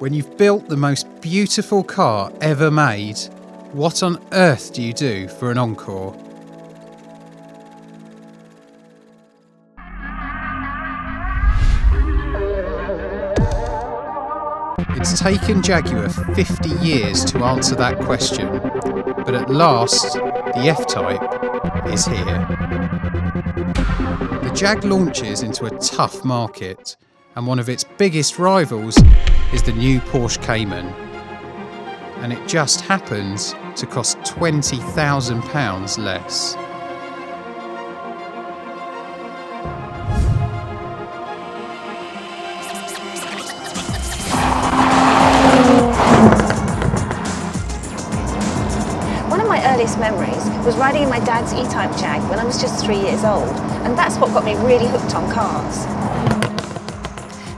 When you've built the most beautiful car ever made, what on earth do you do for an encore? It's taken Jaguar 50 years to answer that question, but at last, the F-Type is here. The Jag launches into a tough market, and one of its biggest rivals is the new Porsche Cayman. And it just happens to cost £20,000 less. One of my earliest memories was riding in my dad's E-Type Jag when I was just 3 years old, and that's what got me really hooked on cars.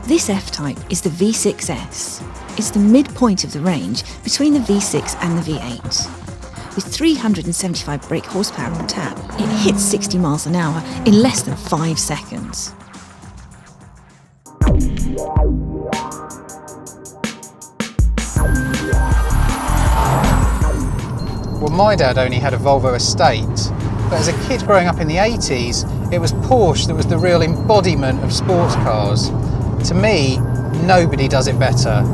This F-Type is the V6S. It's the midpoint of the range between the V6 and the V8. With 375 brake horsepower on tap, it hits 60 miles an hour in less than 5 seconds. Well, my dad only had a Volvo estate, but as a kid growing up in the 80s, it was Porsche that was the real embodiment of sports cars. To me, nobody does it better.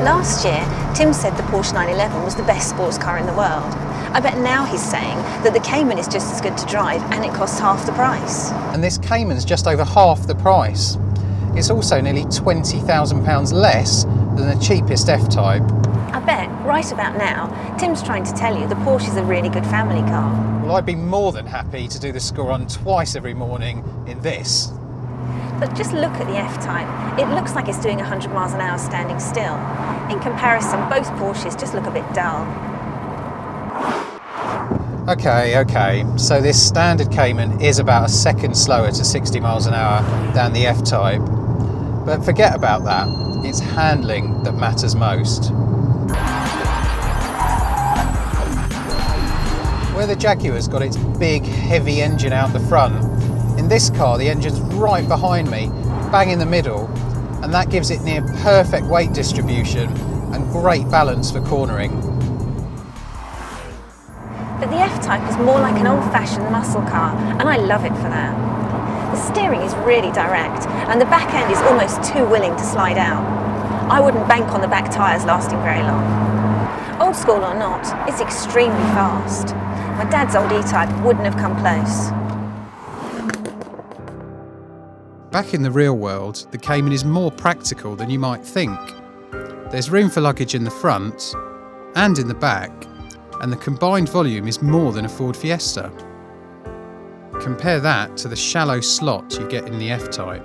Last year, Tim said the Porsche 911 was the best sports car in the world. I bet now he's saying that the Cayman is just as good to drive and it costs half the price. And this Cayman's just over half the price. It's also nearly £20,000 less than the cheapest F-Type. I bet, right about now, Tim's trying to tell you the Porsche is a really good family car. Well, I'd be more than happy to do the score run twice every morning in this. But just look at the F-Type. It looks like it's doing 100 miles an hour standing still. In comparison, both Porsches just look a bit dull. Okay, so this standard Cayman is about a second slower to 60 miles an hour than the F-Type. But forget about that, it's handling that matters most. Where the Jaguar's got its big, heavy engine out the front, in this car the engine's right behind me, bang in the middle, and that gives it near perfect weight distribution and great balance for cornering. But the F-Type is more like an old-fashioned muscle car, and I love it for that. The steering is really direct, and the back end is almost too willing to slide out. I wouldn't bank on the back tyres lasting very long. Old school or not, it's extremely fast. My dad's old E-Type wouldn't have come close. Back in the real world, the Cayman is more practical than you might think. There's room for luggage in the front and in the back, and the combined volume is more than a Ford Fiesta. Compare that to the shallow slot you get in the F-Type.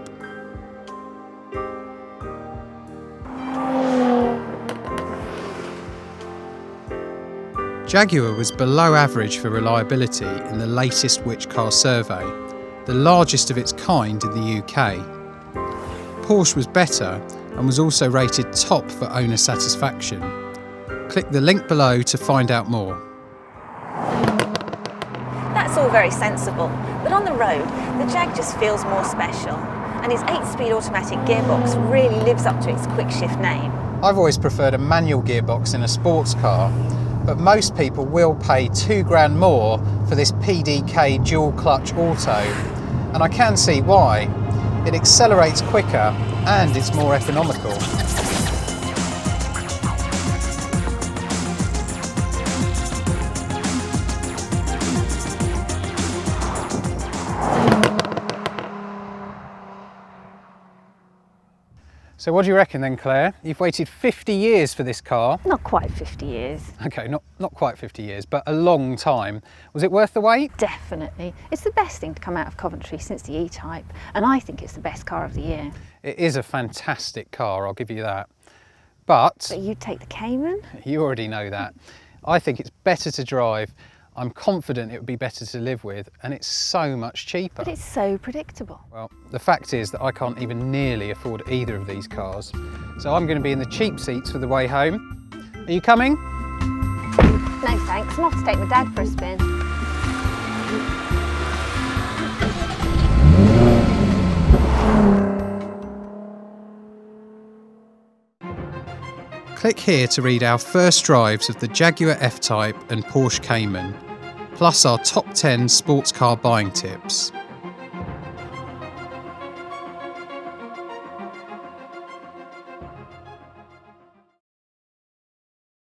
Jaguar was below average for reliability in the latest Which Car survey, the largest of its kind in the UK. Porsche was better and was also rated top for owner satisfaction. Click the link below to find out more. That's all very sensible, but on the road, the Jag just feels more special, and its 8-speed automatic gearbox really lives up to its quick shift name. I've always preferred a manual gearbox in a sports car, but most people will pay £2 more for this PDK dual clutch auto, and I can see why. It accelerates quicker and it's more economical. So what do you reckon then, Claire? You've waited 50 years for this car. Not quite 50 years. Okay, not quite 50 years, but a long time. Was it worth the wait? Definitely. It's the best thing to come out of Coventry since the E-Type, and I think it's the best car of the year. It is a fantastic car, I'll give you that. But you'd take the Cayman? You already know that. I think it's better to drive. I'm confident it would be better to live with, and it's so much cheaper. But it's so predictable. Well, the fact is that I can't even nearly afford either of these cars. So I'm going to be in the cheap seats for the way home. Are you coming? No thanks, I'm off to take my dad for a spin. Click here to read our first drives of the Jaguar F-Type and Porsche Cayman, plus our top 10 sports car buying tips.